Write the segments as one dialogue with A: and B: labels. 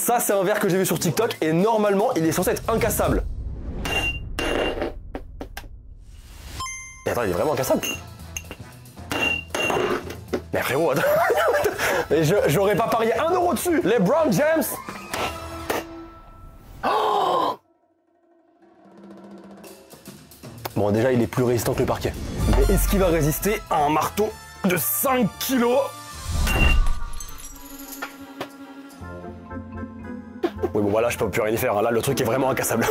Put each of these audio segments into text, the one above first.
A: Ça, c'est un verre que j'ai vu sur TikTok et normalement, il est censé être incassable. Et attends, il est vraiment incassable? Mais frérot, attends. J'aurais pas parié 1 € dessus. LeBron James. Oh, bon, déjà, il est plus résistant que le parquet. Mais est-ce qu'il va résister à un marteau de 5 kilos? Oui, bon, voilà, je peux plus rien y faire. Là, le truc est vraiment incassable.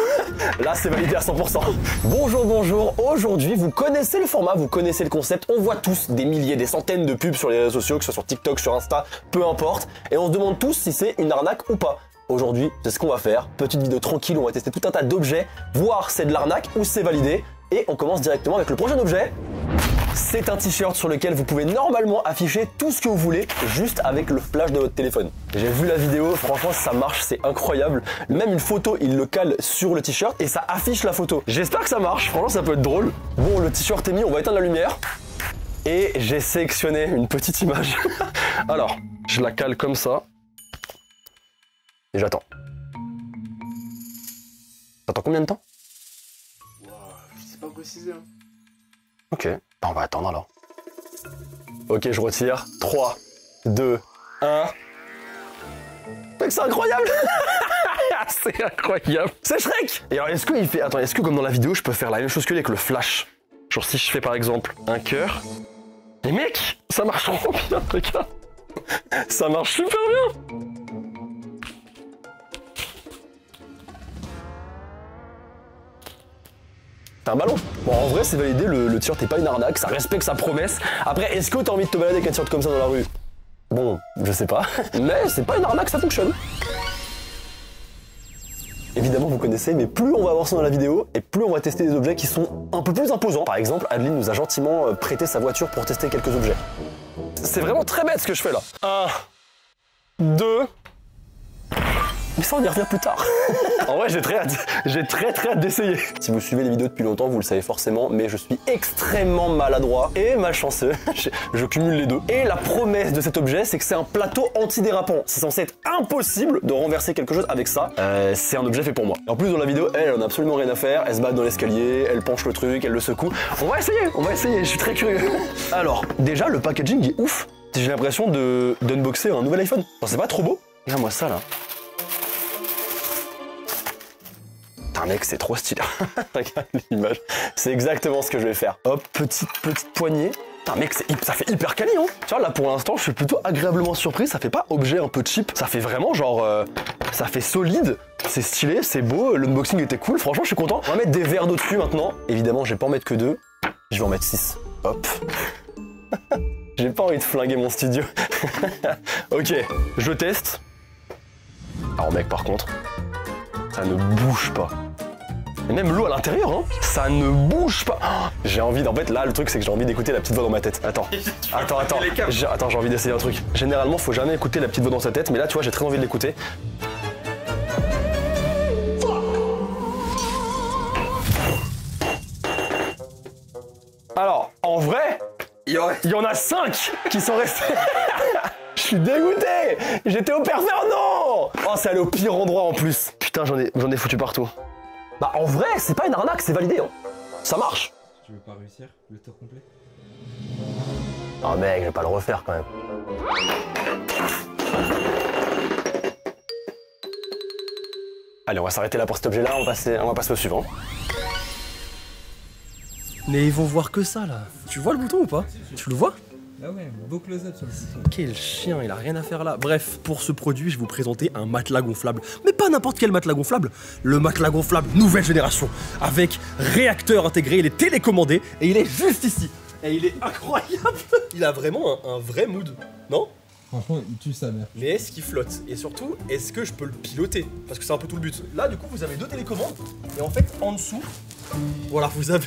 A: Là, c'est validé à 100%. Bonjour, bonjour. Aujourd'hui, vous connaissez le format, vous connaissez le concept. On voit tous des milliers, des centaines de pubs sur les réseaux sociaux, que ce soit sur TikTok, sur Insta, peu importe. Et on se demande tous si c'est une arnaque ou pas. Aujourd'hui, c'est ce qu'on va faire. Petite vidéo tranquille, on va tester tout un tas d'objets, voir c'est de l'arnaque ou c'est validé. Et on commence directement avec le prochain objet. C'est un t-shirt sur lequel vous pouvez normalement afficher tout ce que vous voulez juste avec le flash de votre téléphone. J'ai vu la vidéo, franchement ça marche, c'est incroyable. Même une photo, il le cale sur le t-shirt et ça affiche la photo. J'espère que ça marche, franchement ça peut être drôle. Bon, le t-shirt est mis, on va éteindre la lumière. Et j'ai sélectionné une petite image. Alors, je la cale comme ça. Et j'attends. T'attends combien de temps?
B: Je sais pas préciser. Hein.
A: Ok, on va attendre alors. Ok, je retire. 3, 2, 1. Mec, c'est incroyable. C'est incroyable. C'est Shrek. Et alors, est-ce qu'il fait... Attends, est-ce que comme dans la vidéo, je peux faire la même chose que lui avec le flash? Genre si je fais par exemple un cœur. Et mec, ça marche trop bien, regarde. Ça marche super bien. C'est un ballon. Bon, en vrai, c'est validé, le t-shirt n'est pas une arnaque, ça respecte sa promesse. Après, est-ce que t'as envie de te balader avec un t-shirt comme ça dans la rue? Bon, je sais pas. Mais c'est pas une arnaque, ça fonctionne. Évidemment, vous connaissez, mais plus on va avancer dans la vidéo, et plus on va tester des objets qui sont un peu plus imposants. Par exemple, Adeline nous a gentiment prêté sa voiture pour tester quelques objets. C'est vraiment très bête ce que je fais là. 1, 2... Mais ça, on y revient plus tard. En vrai, j'ai très hâte d'essayer. Si vous suivez les vidéos depuis longtemps, vous le savez forcément, mais je suis extrêmement maladroit et malchanceux. Je cumule les deux. Et la promesse de cet objet, c'est que c'est un plateau antidérapant. C'est censé être impossible de renverser quelque chose avec ça. C'est un objet fait pour moi. En plus, dans la vidéo, elle en a absolument rien à faire. Elle se bat dans l'escalier, elle penche le truc, elle le secoue. On va essayer, je suis très curieux. Alors, déjà, le packaging est ouf. J'ai l'impression d'unboxer un nouvel iPhone. Enfin, c'est pas trop beau? Regarde-moi ça, là. Putain mec, c'est trop stylé. Regarde l'image. C'est exactement ce que je vais faire. Hop, petite poignée. Putain mec, ça fait hyper quali, hein. Tu vois, là pour l'instant, je suis plutôt agréablement surpris. Ça fait pas objet un peu cheap. Ça fait vraiment genre... ça fait solide. C'est stylé, c'est beau. L'unboxing était cool. Franchement, je suis content. On va mettre des verres d'eau dessus maintenant. Évidemment, je vais pas en mettre que 2. Je vais en mettre 6. Hop. J'ai pas envie de flinguer mon studio. Ok, je teste. Alors mec, par contre... ça ne bouge pas. Et même l'eau à l'intérieur, hein, ça ne bouge pas. Oh, j'ai envie, en fait, là, le truc, c'est que j'ai envie d'écouter la petite voix dans ma tête. Attends, j'ai envie d'essayer un truc. Généralement, faut jamais écouter la petite voix dans sa tête, mais là, tu vois, j'ai très envie de l'écouter. Alors, en vrai, il y en a 5 qui sont restés. Je suis dégoûté. J'étais au pervers, non. Oh, c'est allé au pire endroit en plus. Putain, j'en ai foutu partout. Bah en vrai, c'est pas une arnaque, c'est validé. Hein. Ça marche.
B: Tu veux pas réussir le tour complet?
A: Oh mec, je vais pas le refaire quand même. Allez, on va s'arrêter là pour cet objet-là, on va passer au suivant.
C: Mais ils vont voir que ça là. Tu vois le bouton ou pas? Tu le vois?
B: Ah ouais, beau close-up sur le site.
C: Quel chien, il a rien à faire là. Bref, pour ce produit, je vais vous présenter un matelas gonflable. Mais pas n'importe quel matelas gonflable. Le matelas gonflable nouvelle génération. Avec réacteur intégré, il est télécommandé et il est juste ici. Et il est incroyable. Il a vraiment un vrai mood, non?
B: Franchement, il tue sa mère.
C: Mais est-ce qu'il flotte? Et surtout, est-ce que je peux le piloter? Parce que c'est un peu tout le but. Là, du coup, vous avez 2 télécommandes. Et en fait, en dessous, voilà, vous avez...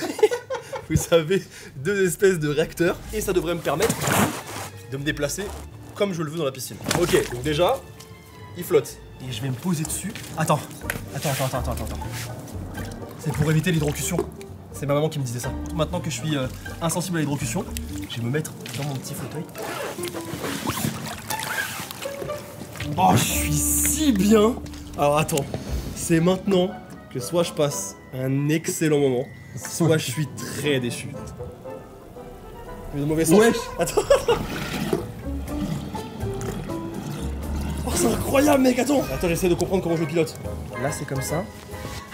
C: Vous avez 2 espèces de réacteurs et ça devrait me permettre de me déplacer comme je le veux dans la piscine. Ok, donc déjà, il flotte. Et je vais me poser dessus. Attends. C'est pour éviter l'hydrocution. C'est ma maman qui me disait ça. Maintenant que je suis insensible à l'hydrocution, je vais me mettre dans mon petit fauteuil. Oh, je suis si bien. Alors attends, c'est maintenant que soit je passe un excellent moment, soit je suis très déçu. Mais de mauvais sens.
B: Wesh.
C: Attends. Oh, c'est incroyable, mec, attends. Attends, j'essaie de comprendre comment je le pilote. Là, c'est comme ça.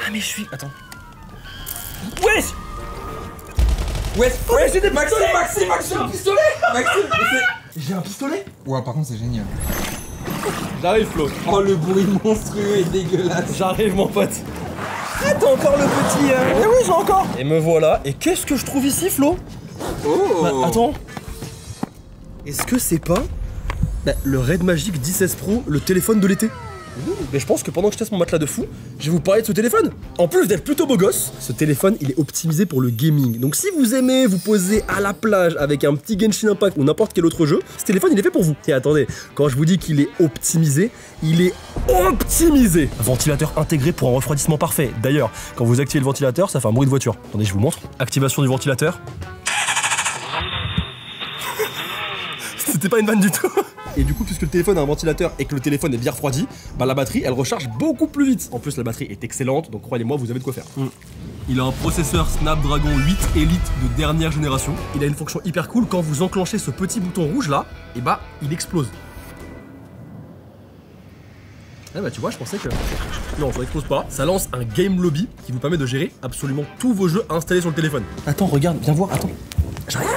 C: Ah, mais je suis... Attends. Wesh.
B: Wesh,
C: j'ai des pistolets.
B: Maxime, j'ai un pistolet. Maxime,
C: J'ai un pistolet.
B: ouais, par contre, c'est génial.
C: J'arrive, Flo.
B: Oh, le bruit monstrueux et dégueulasse.
C: J'arrive, mon pote. Ah, t'as encore le petit... Eh oui, j'ai encore. Et me voilà. Et qu'est-ce que je trouve ici, Flo?
B: Oh.
C: Bah, attends. Est-ce que c'est pas le Red Magic 10S Pro, le téléphone de l'été? Mais je pense que pendant que je teste mon matelas de fou, je vais vous parler de ce téléphone. En plus d'être plutôt beau gosse, ce téléphone il est optimisé pour le gaming. Donc si vous aimez vous poser à la plage avec un petit Genshin Impact ou n'importe quel autre jeu, ce téléphone il est fait pour vous. Et attendez, quand je vous dis qu'il est optimisé, il est optimisé. Ventilateur intégré pour un refroidissement parfait. D'ailleurs, quand vous activez le ventilateur, ça fait un bruit de voiture. Attendez, je vous montre. Activation du ventilateur. C'était pas une vanne du tout. Et du coup, puisque le téléphone a un ventilateur et que le téléphone est bien refroidi, bah la batterie elle recharge beaucoup plus vite. En plus, la batterie est excellente, donc croyez-moi, vous avez de quoi faire. Il a un processeur Snapdragon 8 Elite de dernière génération. Il a une fonction hyper cool, quand vous enclenchez ce petit bouton rouge là, et bah il explose. Ah bah tu vois, je pensais que... Non, ça explose pas. Ça lance un game lobby qui vous permet de gérer absolument tous vos jeux installés sur le téléphone. Attends, regarde, viens voir, attends. J'arrive.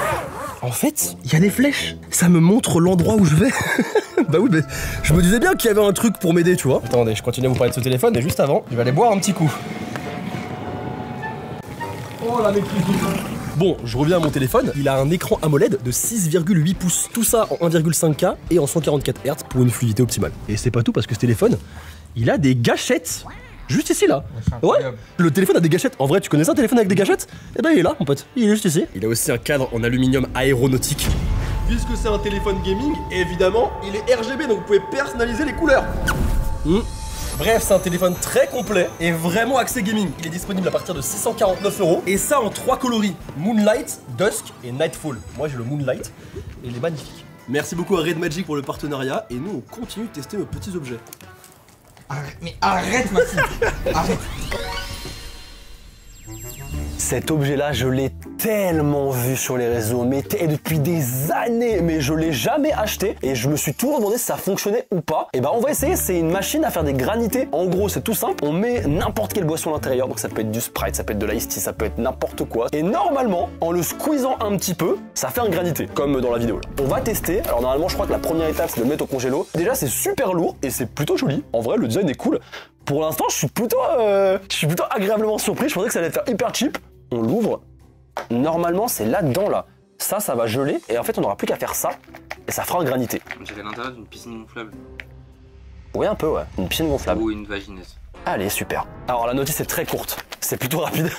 C: En fait, il y a des flèches. Ça me montre l'endroit où je vais. Bah oui, mais je me disais bien qu'il y avait un truc pour m'aider, tu vois. Attendez, je continue à vous parler de ce téléphone, mais juste avant, je vais aller boire un petit coup. Oh la méprise. Bon, je reviens à mon téléphone. Il a un écran AMOLED de 6,8 pouces. Tout ça en 1,5K et en 144 Hz pour une fluidité optimale. Et c'est pas tout parce que ce téléphone, il a des gâchettes. Juste ici là. Ouais, le téléphone a des gâchettes. En vrai, tu connais ça, un téléphone avec des gâchettes? Eh ben il est là, mon pote. Il est juste ici. Il a aussi un cadre en aluminium aéronautique. Puisque c'est un téléphone gaming, évidemment, il est RGB, donc vous pouvez personnaliser les couleurs. Bref, c'est un téléphone très complet et vraiment axé gaming. Il est disponible à partir de 649 €. Et ça en 3 coloris: Moonlight, Dusk et Nightfall. Moi j'ai le Moonlight et il est magnifique. Merci beaucoup à Red Magic pour le partenariat et nous on continue de tester nos petits objets.
B: Arrête, mais arrête, Maxime. Arrête.
A: Cet objet-là, je l'ai tellement vu sur les réseaux, mais depuis des années, mais je l'ai jamais acheté et je me suis toujours demandé si ça fonctionnait ou pas. Et bah on va essayer, c'est une machine à faire des granités. En gros, c'est tout simple, on met n'importe quelle boisson à l'intérieur, donc ça peut être du Sprite, ça peut être de l'Ice Tea, ça peut être n'importe quoi. Et normalement, en le squeezant un petit peu, ça fait un granité, comme dans la vidéo là. On va tester, alors normalement je crois que la première étape c'est de le mettre au congélo. Déjà c'est super lourd et c'est plutôt joli, en vrai le design est cool. Pour l'instant, je suis plutôt agréablement surpris. Je pensais que ça allait faire hyper cheap. On l'ouvre. Normalement, c'est là-dedans, là. Ça va geler. Et en fait, on n'aura plus qu'à faire ça. Et ça fera un granité.
D: On dirait l'intérieur d'une piscine gonflable.
A: Oui, un peu, ouais. Une piscine gonflable.
D: Ou une vagineuse.
A: Allez, super. Alors, la notice est très courte. C'est plutôt rapide.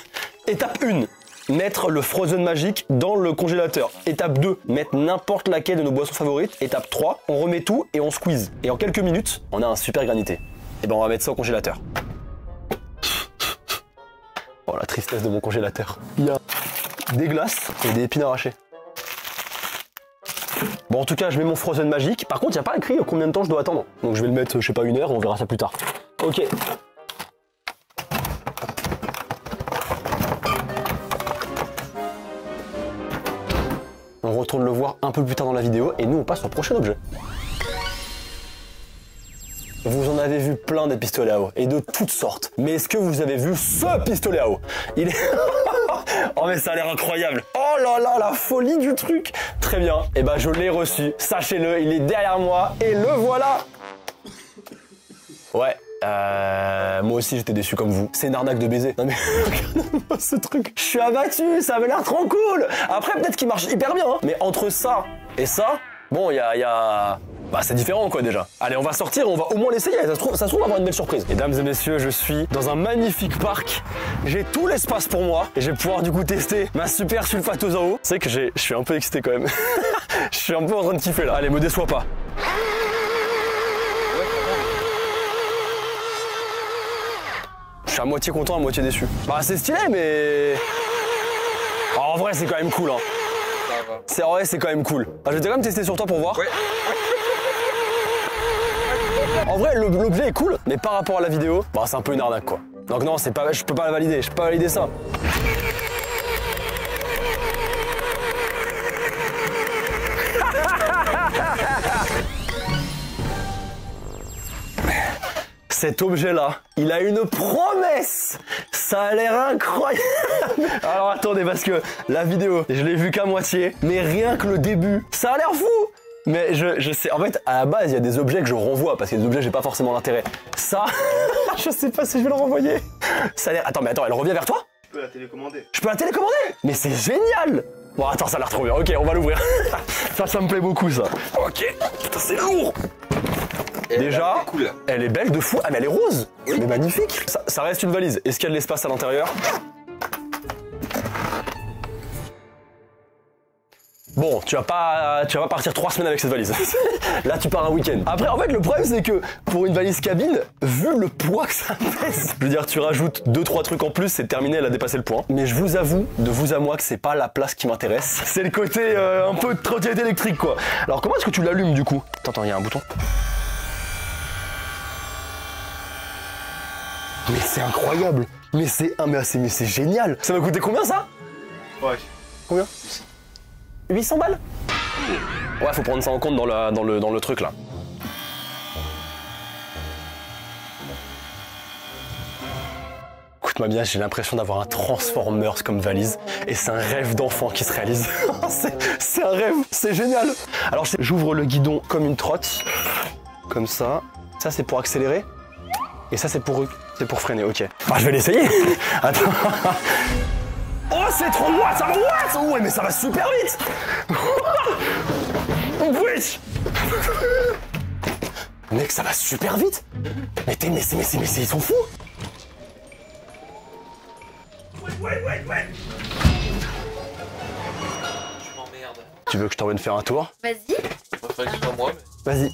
A: Étape 1. Mettre le Frozen Magic dans le congélateur. Étape 2. Mettre n'importe laquelle de nos boissons favorites. Étape 3. On remet tout et on squeeze. Et en quelques minutes, on a un super granité. Et ben on va mettre ça au congélateur. Oh la tristesse de mon congélateur. Il y a des glaces et des épines arrachées. Bon en tout cas je mets mon Frozen Magic. Par contre il n'y a pas écrit combien de temps je dois attendre. Donc je vais le mettre je sais pas 1 heure, on verra ça plus tard. Ok. On retourne le voir un peu plus tard dans la vidéo et nous on passe au prochain objet. Vous en avez vu plein des pistolets à eau, et de toutes sortes. Mais est-ce que vous avez vu ce pistolet à eau? Il est... Oh mais ça a l'air incroyable. Oh là là, la folie du truc. Très bien, et ben je l'ai reçu. Sachez-le, il est derrière moi, et le voilà. Ouais. Moi aussi j'étais déçu comme vous. C'est une arnaque de baiser. Non mais regardez-moi ce truc. Je suis abattu, ça avait l'air trop cool. Après peut-être qu'il marche hyper bien, hein. Mais entre ça et ça, bon il y a... Bah c'est différent quoi déjà. Allez on va sortir, on va au moins l'essayer, ça se trouve on va avoir une belle surprise. Mesdames et messieurs, je suis dans un magnifique parc. J'ai tout l'espace pour moi et je vais pouvoir du coup tester ma super sulfateuse à eau. C'est que je suis un peu excité quand même. Je suis un peu en train de kiffer là. Allez me déçois pas. Je suis à moitié content, à moitié déçu. Bah c'est stylé mais... Oh, en vrai c'est quand même cool hein. En vrai c'est quand même cool. Ah, je vais quand même tester sur toi pour voir.
B: Ouais.
A: En vrai, l'objet est cool, mais par rapport à la vidéo, bah, c'est un peu une arnaque quoi. Donc non, c'est pas, je peux pas la valider, je peux pas valider ça. Cet objet-là, il a une promesse. Ça a l'air incroyable. Alors attendez, parce que la vidéo, je l'ai vue qu'à moitié, mais rien que le début, ça a l'air fou. Mais je sais, en fait, à la base, il y a des objets que je renvoie, parce qu'il y a des objets que j'ai pas forcément d'intérêt. Ça, je sais pas si je vais le renvoyer. Ça a l'air... Attends, mais attends, elle revient vers toi?
C: Je peux la télécommander.
A: Je peux la télécommander? Mais c'est génial! Bon, attends, ça a l'air trop bien. Ok, on va l'ouvrir. Ça me plaît beaucoup, ça. Ok, putain, c'est lourd! Déjà,
D: cool.
A: elle est belle de fou. Ah, mais elle est rose! Mais magnifique! Ça reste une valise. Est-ce qu'il y a de l'espace à l'intérieur? Bon, tu vas pas partir 3 semaines avec cette valise. Là, tu pars un week-end. Après, en fait, le problème, c'est que pour une valise cabine, vu le poids que ça pèse, je veux dire, tu rajoutes 2-3 trucs en plus, c'est terminé, elle a dépassé le point. Mais je vous avoue, de vous à moi, que c'est pas la place qui m'intéresse. C'est le côté un peu de trottinette électrique, quoi. Alors, comment est-ce que tu l'allumes, du coup? Attends, il y a un bouton. Mais c'est incroyable. Mais c'est génial. Ça m'a coûté combien, ça?
C: Ouais.
A: Combien? 800 balles? Ouais, faut prendre ça en compte dans le truc là. Écoute-moi bien, j'ai l'impression d'avoir un Transformers comme valise et c'est un rêve d'enfant qui se réalise. C'est un rêve, c'est génial. Alors j'ouvre le guidon comme une trotte, comme ça. Ça c'est pour accélérer et ça c'est pour freiner, ok. Bah je vais l'essayer. Attends. Oh, c'est trop loin, ça va loin. Ouais, mais ça va super vite. Wesh. Mec, ça va super vite. Mais ils sont fous. Ouais.
D: Je m'emmerde.
A: Tu veux que je t'emmène faire un tour?
E: Vas-y.
D: Je préfère que ce soit moi, mais...
A: Vas-y.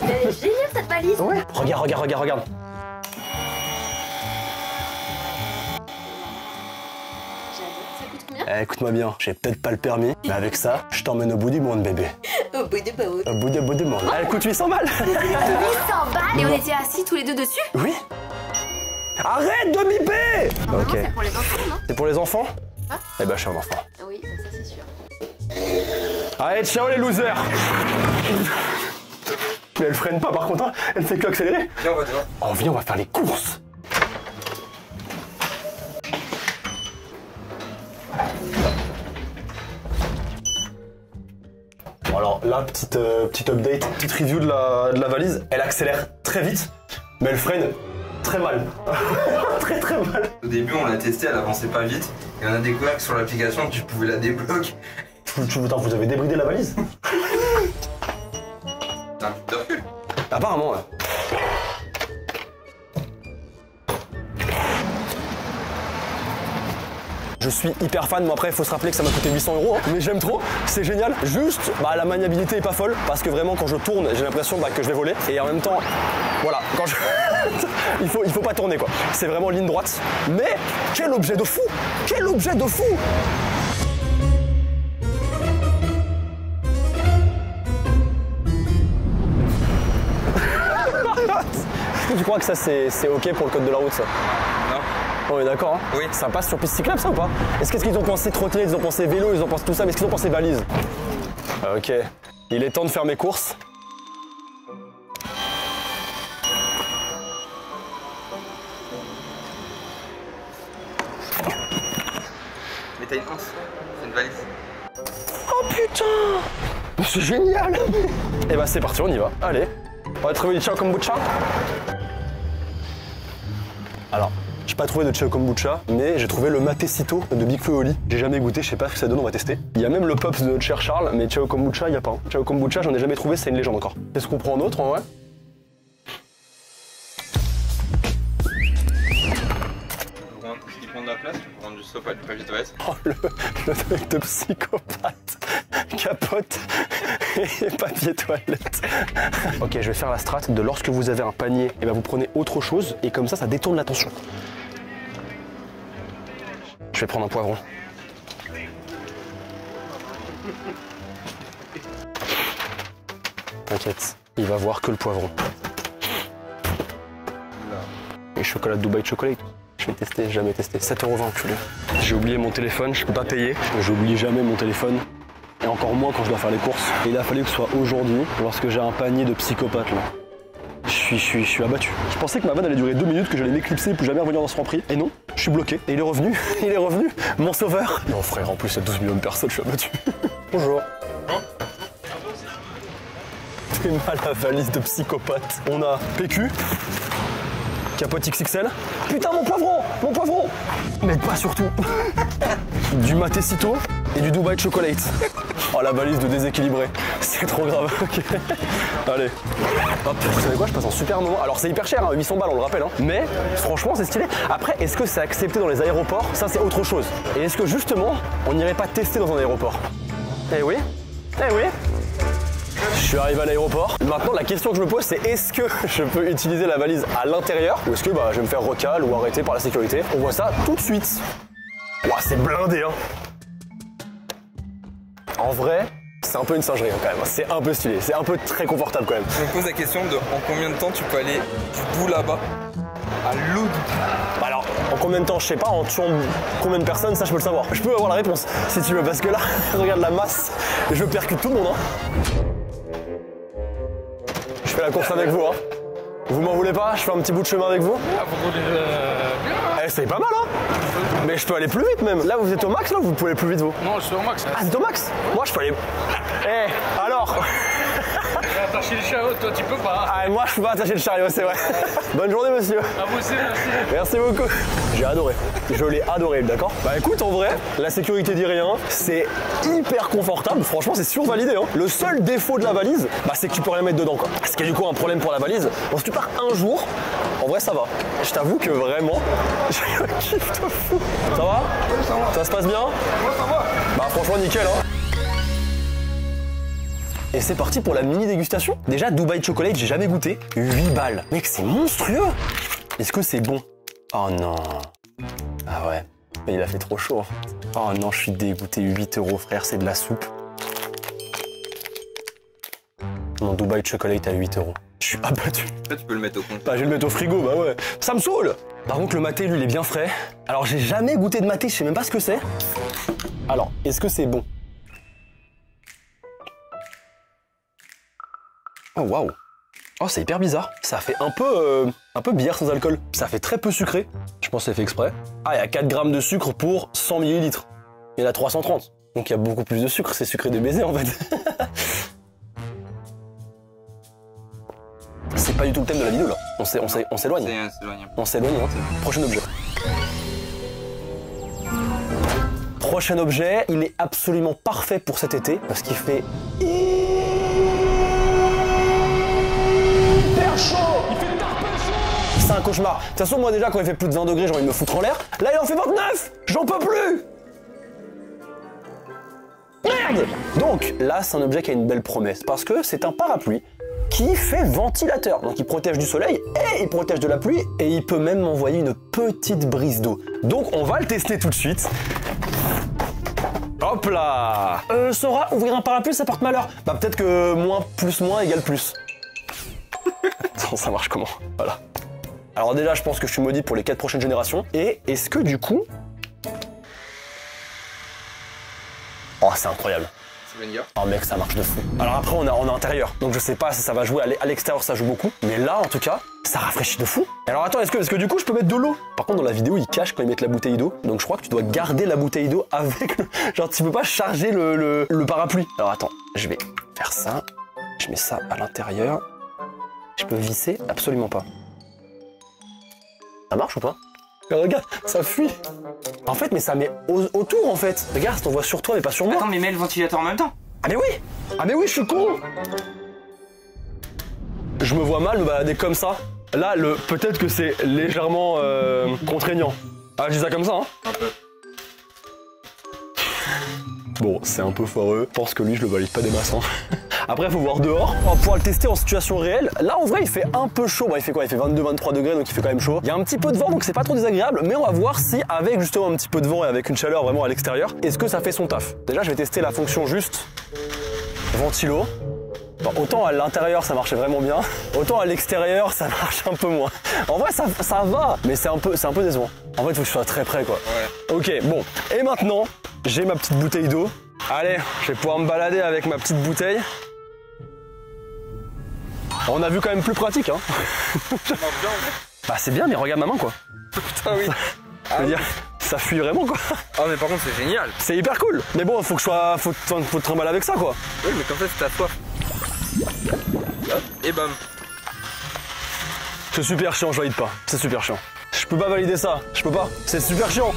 E: Elle est géniale cette valise.
A: Ouais. Regarde.
E: J'adore. Ça coûte combien?
A: Écoute-moi bien, j'ai peut-être pas le permis, mais avec ça, je t'emmène au bout du monde, bébé.
E: Au bout de baout.
A: Au bout du monde. Elle coûte 800 balles.
E: 800 balles. Et on était assis tous les deux dessus.
A: Oui. Arrête de biper.
E: Normalement,
A: Ok.
E: c'est pour les enfants, non?
A: C'est pour les enfants?
E: Ah.
A: Eh ben, je suis un enfant.
E: Ah oui, ça c'est sûr.
A: Allez, ciao les losers. Mais elle freine pas par contre, hein. Elle fait que accélérer.
D: Viens, on va dehors.
A: Oh, viens, on va faire les courses. Bon alors là, petite update, petite review de la valise. Elle accélère très vite, mais elle freine très mal. très mal.
D: Au début, on l'a testé, elle avançait pas vite. Et on a découvert que sur l'application, tu pouvais la débloquer.
A: Vous avez débridé la valise?
D: T'as un petit de recul.
A: Apparemment, ouais. Je suis hyper fan, moi après il faut se rappeler que ça m'a coûté 800 €, hein. Mais j'aime trop, c'est génial. Juste, la maniabilité est pas folle, parce que vraiment quand je tourne, j'ai l'impression que je vais voler. Et en même temps, voilà, quand je... il faut pas tourner quoi. C'est vraiment ligne droite. Mais quel objet de fou! Quel objet de fou! Tu crois que ça c'est ok pour le code de la route ça?
D: Non.
A: On est d'accord, hein?
D: Oui.
A: Ça passe sur piste cyclable ça ou pas? Est-ce qu'ils ont pensé trottinette, ils ont pensé vélo, ils ont pensé tout ça, mais est-ce qu'ils ont pensé valise? Ok. Il est temps de faire mes courses.
D: Mais t'as une hanse. C'est une valise.
A: Oh putain! Mais c'est génial! Et bah c'est parti, on y va. Allez. On va trouver du Ciao Kombucha. Alors, j'ai pas trouvé de Ciao Kombucha, mais j'ai trouvé le Matecito de Big Flo et Oli. J'ai jamais goûté, je sais pas ce que ça donne, on va tester. Il y a même le Pops de notre cher Charles, mais Ciao Kombucha, il y a pas. Ciao Kombucha, j'en ai jamais trouvé, c'est une légende encore. Qu'est-ce qu'on prend en autre en vrai?
D: Il prend de la place, tu peux prendre du sopa et du papier toilette.
A: Oh, le truc de psychopathe. Capote et papier toilette. Ok, je vais faire la strat de lorsque vous avez un panier, et ben vous prenez autre chose et comme ça détourne l'attention. Je vais prendre un poivron. T'inquiète, il va voir que le poivron. Et chocolat de Dubaï Chocolate. Je vais tester, jamais testé. 7,20 €, culé. J'ai oublié mon téléphone, je peux pas payer. J'oublie jamais mon téléphone. Et encore moins quand je dois faire les courses. Et il a fallu que ce soit aujourd'hui, lorsque j'ai un panier de psychopathes là. Je suis abattu. Je pensais que ma vanne allait durer 2 minutes, que j'allais m'éclipser et plus jamais revenir dans ce Franprix. Et non, je suis bloqué. Et il est revenu, il est revenu, mon sauveur. Non frère, en plus il y a 12 millions de personnes, je suis abattu. Bonjour. T'es mal la valise de psychopathe. On a PQ, capote XXL. Putain mon poivron, mon poivron. Mais pas surtout. Du Matecito et du Dubaï Chocolate. Oh la valise de déséquilibré, c'est trop grave. Ok. Allez. Hop, vous savez quoi, je passe un super moment. Alors c'est hyper cher, hein, 800 balles on le rappelle, hein. Mais franchement c'est stylé. Après, est-ce que c'est accepté dans les aéroports? Ça c'est autre chose. Et est-ce que justement, on n'irait pas tester dans un aéroport? Eh oui, eh oui. Je suis arrivé à l'aéroport. Maintenant, la question que je me pose, c'est est-ce que je peux utiliser la valise à l'intérieur ou est-ce que je vais me faire recal ou arrêter par la sécurité? On voit ça tout de suite. Ouah, c'est blindé, hein. En vrai, c'est un peu une singerie, hein, quand même. C'est un peu stylé, c'est un peu très confortable quand même.
D: Je me pose la question de en combien de temps tu peux aller du bout là-bas à l'autre.
A: Bah alors, en combien de temps, je sais pas, en tuant combien de personnes, ça je peux le savoir. Je peux avoir la réponse, si tu veux, parce que là, regarde la masse, je percute tout le monde, hein. Je fais la course avec vous, hein. Vous m'en voulez pas? Je fais un petit bout de chemin avec vous? Eh, c'est pas mal, hein. Mais je peux aller plus vite même. Là, vous êtes au max, là, ou vous pouvez aller plus vite, vous?
F: Non, je suis au max.
A: Ah, c'est au max? Moi, je peux aller... Eh, alors?
F: Attacher le chariot, toi tu peux pas.
A: Ah, moi, je peux pas attacher le chariot, c'est vrai. Bonne journée, monsieur.
F: À vous aussi, merci.
A: Merci beaucoup. J'ai adoré. Je l'ai adoré, d'accord? Bah écoute, en vrai, la sécurité dit rien. C'est hyper confortable. Franchement, c'est survalidé, hein. Le seul défaut de la valise, bah, c'est que tu peux rien mettre dedans, quoi. Ce qui est du coup un problème pour la valise. Bon, si tu pars un jour, en vrai, ça va. Je t'avoue que vraiment, j'ai un kiff de fou. Ça va?
D: Oui, ça va.
A: Ça se passe bien?
D: Moi, ça va.
A: Bah franchement, nickel, hein. Et c'est parti pour la mini dégustation. Déjà, Dubaï Chocolate, j'ai jamais goûté. 8 balles. Mec, c'est monstrueux. Est-ce que c'est bon? Oh non. Ah ouais. Mais il a fait trop chaud. Oh non, je suis dégoûté. 8 €, frère, c'est de la soupe. Mon Dubaï Chocolate à 8 €. Je suis abattu.
D: Là, tu peux le mettre au compte.
A: Bah, je vais le mettre au frigo, bah ouais. Ça me saoule. Par contre, le maté, lui, il est bien frais. Alors, j'ai jamais goûté de maté, je sais même pas ce que c'est. Alors, est-ce que c'est bon? Oh waouh! Oh, c'est hyper bizarre. Ça fait un peu bière sans alcool. Ça fait très peu sucré. Je pense que c'est fait exprès. Ah, il y a 4 grammes de sucre pour 100 ml. Il y en a 330. Donc il y a beaucoup plus de sucre. C'est sucré des baisers en fait. C'est pas du tout le thème de la vidéo là. On s'éloigne.
D: C'est s'éloigne.
A: On s'éloigne, hein. Prochain objet. Prochain objet, il est absolument parfait pour cet été parce qu'il fait chaud. Il fait chaud. C'est un cauchemar. De toute façon, moi déjà, quand il fait plus de 20 degrés, j'ai envie de me foutre en l'air. Là, il en fait 29. J'en peux plus. Merde. Donc là, c'est un objet qui a une belle promesse parce que c'est un parapluie qui fait ventilateur. Donc il protège du soleil et il protège de la pluie et il peut même m'envoyer une petite brise d'eau. Donc on va le tester tout de suite. Hop là. Sora, ouvrir un parapluie, ça porte malheur. Bah peut-être que moins plus moins égale plus. Attends, ça marche comment? Voilà. Alors déjà, je pense que je suis maudit pour les 4 prochaines générations. Et est-ce que du coup... Oh, c'est incroyable. Oh mec, ça marche de fou. Alors après, on est en intérieur, donc je sais pas si ça va jouer à l'extérieur, ça joue beaucoup. Mais là, en tout cas, ça rafraîchit de fou. Alors attends, est-ce que du coup, je peux mettre de l'eau? Par contre, dans la vidéo, ils cachent quand ils mettent la bouteille d'eau. Donc je crois que tu dois garder la bouteille d'eau avec le... Genre, tu peux pas charger le parapluie. Alors attends, je vais faire ça. Je mets ça à l'intérieur. Je peux visser? Absolument pas. Ça marche ou pas? Regarde, ça fuit. En fait, mais ça met autour en fait. Regarde, on voit sur toi mais pas sur moi.
D: Attends, mais mets le ventilateur en même temps.
A: Ah mais oui! Ah mais oui, je suis con! Je me vois mal me balader comme ça. Là, peut-être que c'est légèrement contraignant. Ah, je dis ça comme ça, hein?
D: Un peu.
A: Bon, c'est un peu foireux. Je pense que lui, je le valide pas des masses. Hein. Après, il faut voir dehors. On va pouvoir le tester en situation réelle. Là, en vrai, il fait un peu chaud. Bah, il fait quoi? Il fait 22-23 degrés, donc il fait quand même chaud. Il y a un petit peu de vent, donc c'est pas trop désagréable. Mais on va voir si, avec justement un petit peu de vent et avec une chaleur vraiment à l'extérieur, est-ce que ça fait son taf? Déjà, je vais tester la fonction juste ventilo. Bon, autant à l'intérieur ça marchait vraiment bien, autant à l'extérieur ça marche un peu moins. En vrai ça va, mais c'est un peu décevant. En fait il faut que je sois très près quoi.
D: Ouais.
A: Ok, bon, et maintenant j'ai ma petite bouteille d'eau. Allez, je vais pouvoir me balader avec ma petite bouteille. On a vu quand même plus pratique hein. Bah c'est bien mais regarde ma main quoi.
D: Putain oui.
A: Je veux dire, ça fuit vraiment quoi.
D: Ah mais par contre c'est génial.
A: C'est hyper cool. Mais bon, faut te trimballer avec ça quoi.
D: Oui mais comme ça c'est ta soif. Et bam.
A: C'est super chiant, je valide pas. C'est super chiant. Je peux pas valider ça, je peux pas. C'est super chiant.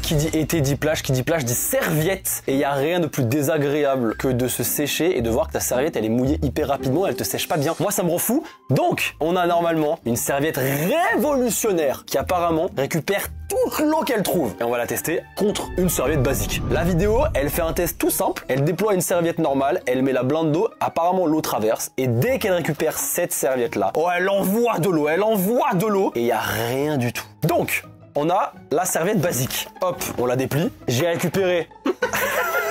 A: Qui dit été dit plage dit serviette. Et il y a rien de plus désagréable que de se sécher et de voir que ta serviette elle est mouillée hyper rapidement, elle te sèche pas bien. Moi ça me rend fou. Donc on a normalement une serviette révolutionnaire qui apparemment récupère toute l'eau qu'elle trouve. Et on va la tester contre une serviette basique. La vidéo, elle fait un test tout simple. Elle déploie une serviette normale, elle met la blinde d'eau, apparemment l'eau traverse. Et dès qu'elle récupère cette serviette là, oh elle envoie de l'eau, et il y a rien du tout. Donc on a la serviette basique. Hop, on la déplie. J'ai récupéré.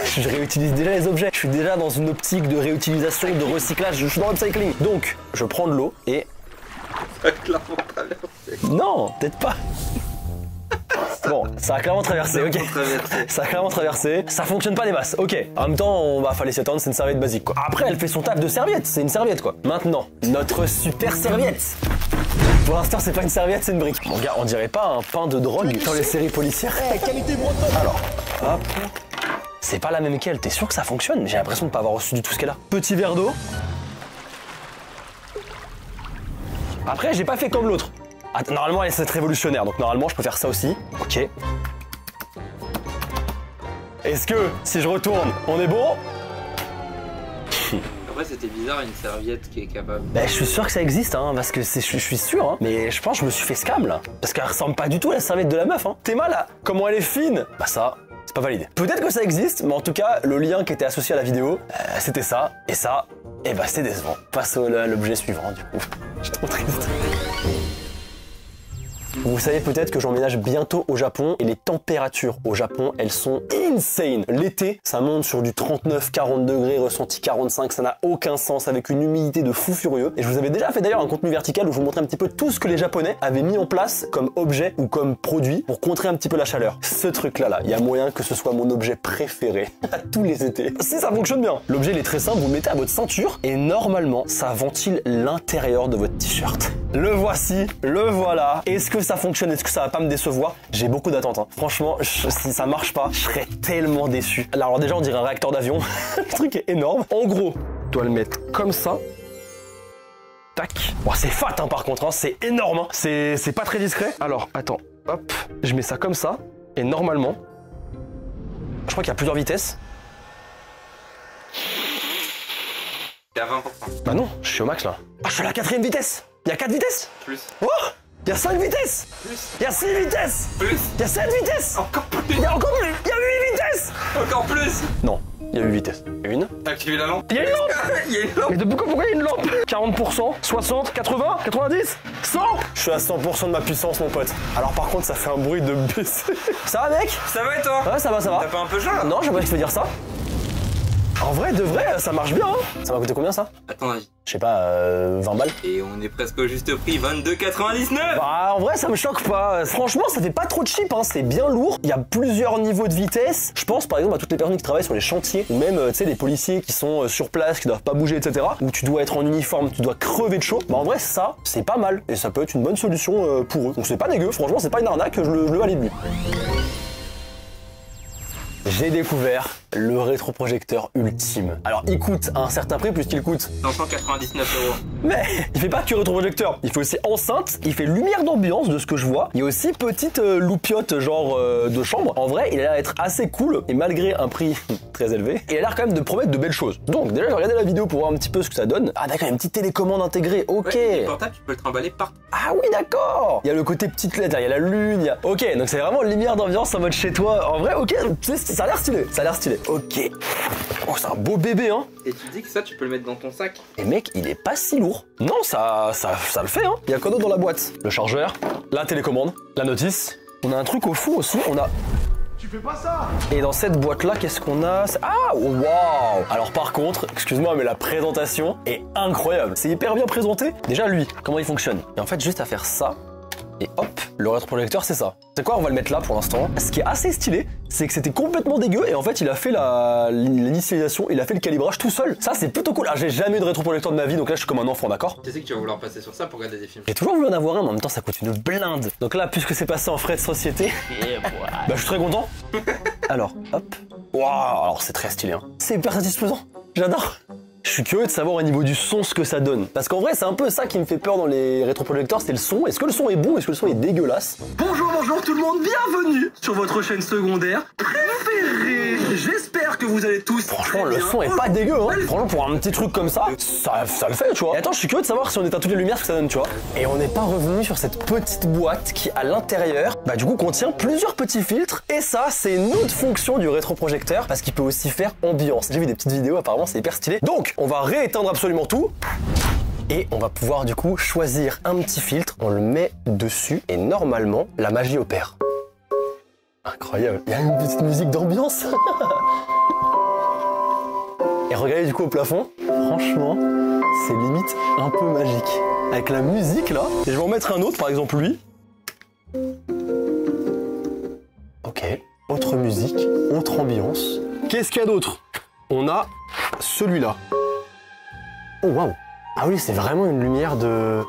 A: Je réutilise déjà les objets. Je suis déjà dans une optique de réutilisation, de recyclage. Je suis dans l'upcycling. Donc, je prends de l'eau et...
D: Ça a clairement traversé.
A: Non, peut-être pas. Bon, ça a clairement traversé, ok. Ça a clairement traversé. Ça fonctionne pas des masses, ok. En même temps, on va falloir s'y attendre, c'est une serviette basique, quoi. Après, elle fait son taf de serviette, c'est une serviette, quoi. Maintenant, notre super serviette. Pour l'instant, c'est pas une serviette, c'est une brique. Mon gars, on dirait pas un pain de drogue dans les séries policières.
B: Qualité bretonne.
A: Alors, hop. C'est pas la même qu'elle, t'es sûr que ça fonctionne? J'ai l'impression de pas avoir reçu du tout ce qu'elle a. Petit verre d'eau. Après, j'ai pas fait comme l'autre. Normalement, elle c'est révolutionnaire, donc normalement, je peux faire ça aussi. Ok. Est-ce que, si je retourne, on est bon?
D: Après c'était bizarre une serviette qui est capable.
A: Bah, je suis sûr que ça existe, hein, parce que je suis sûr, hein. Mais je pense que je me suis fait scam, là. Parce qu'elle ressemble pas du tout à la serviette de la meuf, hein. T'es mal, là. Comment elle est fine? Bah ça, c'est pas validé. Peut-être que ça existe, mais en tout cas, le lien qui était associé à la vidéo, c'était ça, et bah c'était décevant. Passe à l'objet suivant, du coup. Je suis trop triste. Vous savez peut-être que j'emménage bientôt au Japon et les températures au Japon, elles sont insane. L'été, ça monte sur du 39-40 degrés, ressenti 45, ça n'a aucun sens avec une humidité de fou furieux. Et je vous avais déjà fait d'ailleurs un contenu vertical où je vous montrais un petit peu tout ce que les Japonais avaient mis en place comme objet ou comme produit pour contrer un petit peu la chaleur. Ce truc-là, il y a moyen que ce soit mon objet préféré à tous les étés. Si ça fonctionne bien. L'objet, il est très simple, vous le mettez à votre ceinture et normalement, ça ventile l'intérieur de votre t-shirt. Le voici, le voilà. Est-ce que ça fonctionne? Est-ce que ça va pas me décevoir? J'ai beaucoup d'attentes, hein. Franchement, si ça marche pas, je serais tellement déçu. Alors déjà, on dirait un réacteur d'avion. Le truc est énorme. En gros, tu dois le mettre comme ça. Tac. Bon, c'est fat, hein, par contre, hein. C'est énorme, hein. C'est pas très discret. Alors, attends, hop, je mets ça comme ça. Et normalement, je crois qu'il y a plusieurs vitesses.
D: T'es à 20%.
A: Bah non, je suis au max, là. Ah, je suis à la 4e vitesse. Il y a 4 vitesses.
D: Plus.
A: Oh, il y a 5 vitesses.
D: Plus.
A: Il y a 6 vitesses.
D: Plus.
A: Il y a 7 vitesses.
D: Encore plus.
A: Il y a encore plus. Il y a 8 vitesses.
D: Encore plus.
A: Non, il y a 8 vitesses. Une.
D: T'as activé la lampe?
A: Il y a une lampe.
D: Il y a une lampe.
A: Mais pourquoi il y a une lampe? 40%, 60, 80, 90, 100. Je suis à 100% de ma puissance, mon pote. Alors par contre, ça fait un bruit de baisser. Ça va, mec?
D: Ça va et toi?
A: Ouais, ça va, ça va.
D: T'as pas un peu chaud là?
A: Non, j'ai pas que tu veux dire ça. En vrai, de vrai, ça marche bien, hein. Ça m'a coûté combien, ça?
D: À ton avis?
A: Je sais pas, 20 balles.
D: Et on est presque au juste prix, 22,99.
A: Bah, en vrai, ça me choque pas. Franchement, ça fait pas trop de cheap, hein. C'est bien lourd. Il y a plusieurs niveaux de vitesse. Je pense, par exemple, à toutes les personnes qui travaillent sur les chantiers, ou même, tu sais, les policiers qui sont sur place, qui doivent pas bouger, etc. Où tu dois être en uniforme, tu dois crever de chaud. Bah, en vrai, ça, c'est pas mal. Et ça peut être une bonne solution pour eux. Donc, c'est pas dégueu. Franchement, c'est pas une arnaque. Je le valide, lui. J'ai découvert le rétroprojecteur ultime. Alors il coûte un certain prix puisqu'il coûte
D: 599 €.
A: Mais il fait pas que rétroprojecteur, il fait aussi enceinte, il fait lumière d'ambiance de ce que je vois. Il y a aussi petite loupiote genre de chambre. En vrai, il a l'air d'être assez cool et malgré un prix très élevé, il a l'air quand même de promettre de belles choses. Donc déjà, j'ai regardé la vidéo pour voir un petit peu ce que ça donne. Ah d'accord, il y a une petite télécommande intégrée, ok.
D: Ouais, le portable, tu peux le trimballer partout.
A: Ah oui, d'accord. Il y a le côté petite lettre, il y a la lune, il y a... Ok, donc c'est vraiment lumière d'ambiance en mode chez toi. En vrai, ok, ça a l'air stylé, ça a l'air stylé. Ok. Oh, c'est un beau bébé, hein.
D: Et tu dis que ça, tu peux le mettre dans ton sac.
A: Et mec, il est pas si lourd. Non, ça le fait, hein. Il y a quoi d'autre dans la boîte? Le chargeur, la télécommande, la notice. On a un truc au fond aussi, on a...
C: Tu fais pas ça.
A: Et dans cette boîte-là, qu'est-ce qu'on a? Ah, waouh! Alors par contre, excuse-moi, mais la présentation est incroyable. C'est hyper bien présenté. Déjà, lui, comment il fonctionne? Et en fait, juste à faire ça. Et hop, le rétroprojecteur, c'est ça. C'est quoi, on va le mettre là pour l'instant. Ce qui est assez stylé, c'est que c'était complètement dégueu et en fait, il a fait l'initialisation, il a fait le calibrage tout seul. Ça, c'est plutôt cool. Ah, j'ai jamais eu de rétroprojecteur de ma vie, donc là, je suis comme un enfant, d'accord?
D: Tu sais que tu vas vouloir passer sur ça pour regarder des films.
A: J'ai toujours voulu en avoir un, mais en même temps, ça coûte une blinde. Donc là, puisque c'est passé en frais de société, bah, je suis très content. Alors, hop. Waouh, alors c'est très stylé, hein. C'est hyper satisfaisant. J'adore. Je suis curieux de savoir au niveau du son ce que ça donne. Parce qu'en vrai, c'est un peu ça qui me fait peur dans les rétroprojecteurs, c'est le son. Est-ce que le son est bon? Est-ce que le son est dégueulasse? Bonjour tout le monde, bienvenue sur votre chaîne secondaire préférée. J'espère que vous allez tous. Franchement, le son est pas dégueu, hein. Franchement, pour un petit truc comme ça, ça le fait, tu vois. Et attends, je suis curieux de savoir si on éteint toutes les lumières, ce que ça donne, tu vois. Et on n'est pas revenu sur cette petite boîte qui, à l'intérieur, bah du coup, contient plusieurs petits filtres. Et ça, c'est une autre fonction du rétroprojecteur parce qu'il peut aussi faire ambiance. J'ai vu des petites vidéos, apparemment, c'est hyper stylé. Donc, on va rééteindre absolument tout. Et on va pouvoir du coup choisir un petit filtre, on le met dessus et normalement la magie opère. Incroyable, il y a une petite musique d'ambiance. Et regardez du coup au plafond, franchement c'est limite un peu magique. Avec la musique là, et je vais en mettre un autre, par exemple lui. Ok, autre musique, autre ambiance. Qu'est-ce qu'il y a d'autre? On a celui-là. Oh waouh! Ah oui, c'est vraiment une lumière de...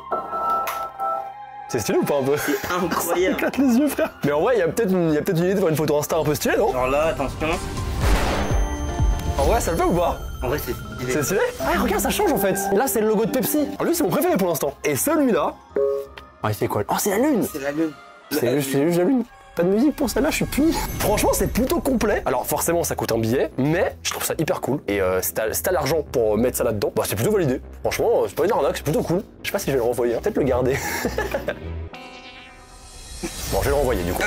A: C'est stylé ou pas un peu?
G: C'est incroyable.
A: Ça éclate les yeux, frère. Mais en vrai, il y a peut-être une idée de faire une photo Insta un peu stylée, non?
G: Alors là, attention.
A: En vrai, ça le fait ou pas?
G: En vrai, c'est stylé.
A: C'est stylé? Ah, regarde, ça change en fait. Là, c'est le logo de Pepsi. Alors, lui, c'est mon préféré pour l'instant. Et celui-là... Ah, il fait quoi? Oh, c'est la lune!
G: C'est la lune.
A: C'est juste la lune. Pas de musique pour celle-là, je suis puni. Franchement, c'est plutôt complet. Alors forcément, ça coûte un billet, mais je trouve ça hyper cool. Et si t'as l'argent pour mettre ça là-dedans, bah c'est plutôt validé. Franchement, c'est pas une arnaque, c'est plutôt cool. Je sais pas si je vais le renvoyer, hein. Peut-être le garder. Bon, je vais le renvoyer du coup.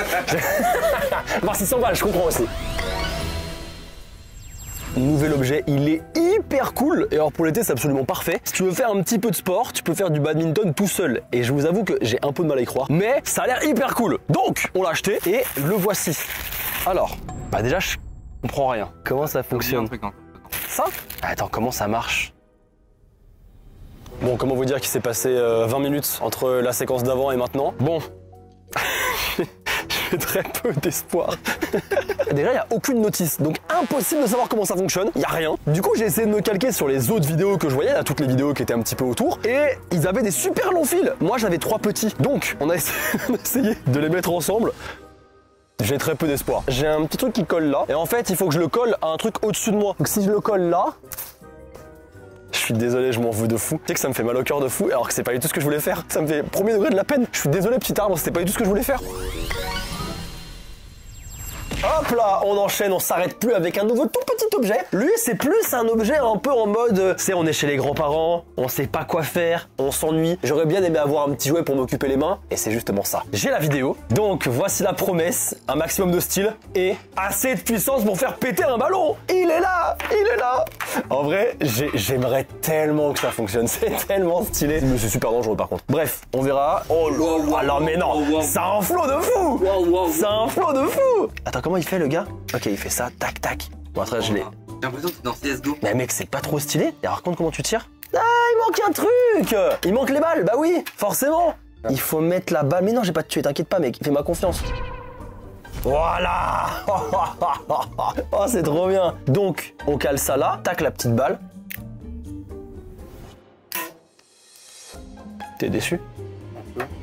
A: Voir s'il s'emballe, je comprends aussi. Nouvel objet, il est hyper cool. Et alors pour l'été, c'est absolument parfait. Si tu veux faire un petit peu de sport, tu peux faire du badminton tout seul. Et je vous avoue que j'ai un peu de mal à y croire, mais ça a l'air hyper cool. Donc, on l'a acheté et le voici. Alors, bah déjà, je comprends rien. Comment ça fonctionne? Ça? Attends, comment ça marche? Bon, comment vous dire qu'il s'est passé 20 minutes entre la séquence d'avant et maintenant? Bon. J'ai très peu d'espoir. Déjà, il n'y a aucune notice, donc impossible de savoir comment ça fonctionne. Il n'y a rien. Du coup, j'ai essayé de me calquer sur les autres vidéos que je voyais, là, toutes les vidéos qui étaient un petit peu autour, et ils avaient des super longs fils. Moi, j'avais 3 petits. Donc, on a essayé de les mettre ensemble. J'ai très peu d'espoir. J'ai un petit truc qui colle là, et en fait, il faut que je le colle à un truc au-dessus de moi. Donc, si je le colle là... Je suis désolé, je m'en veux de fou. Tu sais que ça me fait mal au cœur de fou, alors que c'est pas du tout ce que je voulais faire. Ça me fait premier degré de la peine. Je suis désolé, petit arbre, c'était pas du tout ce que je voulais faire. Hop là, on enchaîne, on s'arrête plus avec un nouveau tout petit objet. Lui, c'est plus un objet un peu en mode, tu sais, on est chez les grands-parents, on sait pas quoi faire, on s'ennuie. J'aurais bien aimé avoir un petit jouet pour m'occuper les mains, et c'est justement ça. J'ai la vidéo, donc voici la promesse, un maximum de style et assez de puissance pour faire péter un ballon. Il est là, il est là. En vrai, j'aimerais tellement que ça fonctionne, c'est tellement stylé. Mais c'est super dangereux par contre. Bref, on verra. Oh là, alors mais non, ça a un flow de fou. Ça a un flow de fou. Attends, comment il fait le gars? Ok, il fait ça, tac tac. Bon, après je l'ai.
D: J'ai l'impression que t'es dans CSGO.
A: Mais mec, c'est pas trop stylé. Et raconte comment tu tires. Ah, il manque un truc. Il manque les balles, bah oui, forcément. Il faut mettre la balle. Mais non, j'ai pas de tuer, t'inquiète pas mec, fais-moi confiance. Voilà. Oh, c'est trop bien. Donc, on cale ça là, tac la petite balle. T'es déçu?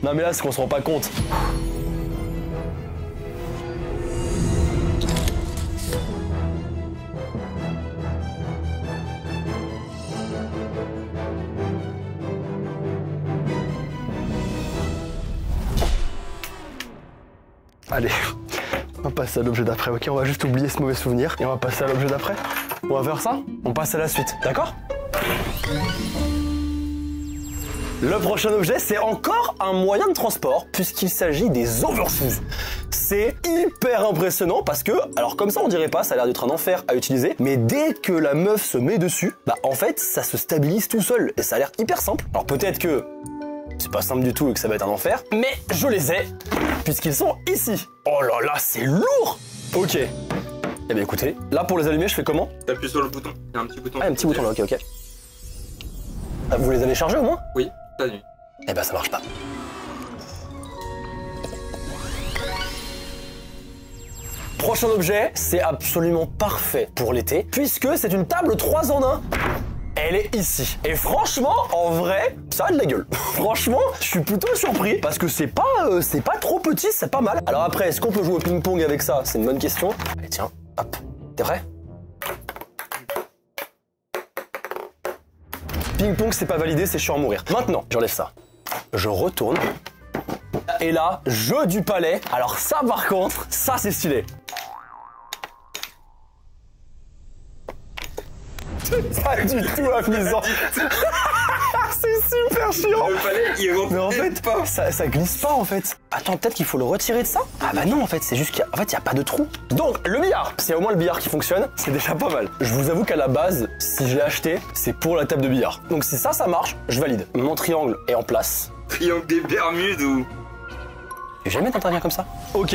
A: Non mais là, c'est qu'on se rend pas compte. Allez, on va passer à l'objet d'après, ok? On va juste oublier ce mauvais souvenir et on va passer à l'objet d'après. On va faire ça, on passe à la suite, d'accord? Le prochain objet, c'est encore un moyen de transport puisqu'il s'agit des overshoes. C'est hyper impressionnant parce que, alors comme ça on dirait pas, ça a l'air d'être un enfer à utiliser, mais dès que la meuf se met dessus, bah en fait ça se stabilise tout seul et ça a l'air hyper simple. Alors peut-être que c'est pas simple du tout et que ça va être un enfer, mais je les ai puisqu'ils sont ici. Oh là là, c'est lourd! Ok. Eh bien écoutez, là pour les allumer, je fais comment?
D: T'appuies sur le bouton. Il y a un petit bouton.
A: Ah, un petit bouton là, ok, ok. Ah, vous les avez chargés au moins?
D: Oui, la nuit.
A: Eh ben ça marche pas. Prochain objet, c'est absolument parfait pour l'été, puisque c'est une table 3 en 1. Elle est ici. Et franchement, en vrai, ça a de la gueule. Franchement, je suis plutôt surpris, parce que c'est pas trop petit, c'est pas mal. Alors après, est-ce qu'on peut jouer au ping-pong avec ça? C'est une bonne question. Allez tiens, hop, t'es prêt? Ping-pong, c'est pas validé, c'est chiant à mourir. Maintenant, j'enlève ça. Je retourne. Et là, jeu du palais. Alors ça, par contre, ça, c'est stylé. C'est pas du tout amusant. C'est super chiant.
D: Le palais, il rentre.
A: Mais en fait, ça glisse pas en fait. Attends, peut-être qu'il faut le retirer de ça? Ah bah non, en fait, c'est juste qu'il y a pas de trou. Donc, le billard. S'il y a au moins le billard qui fonctionne, c'est déjà pas mal. Je vous avoue qu'à la base, si je l'ai acheté, c'est pour la table de billard. Donc si ça marche, je valide. Mon triangle est en place.
D: Triangle des Bermudes ou...
A: J'ai jamais t'intervenir comme ça. Ok.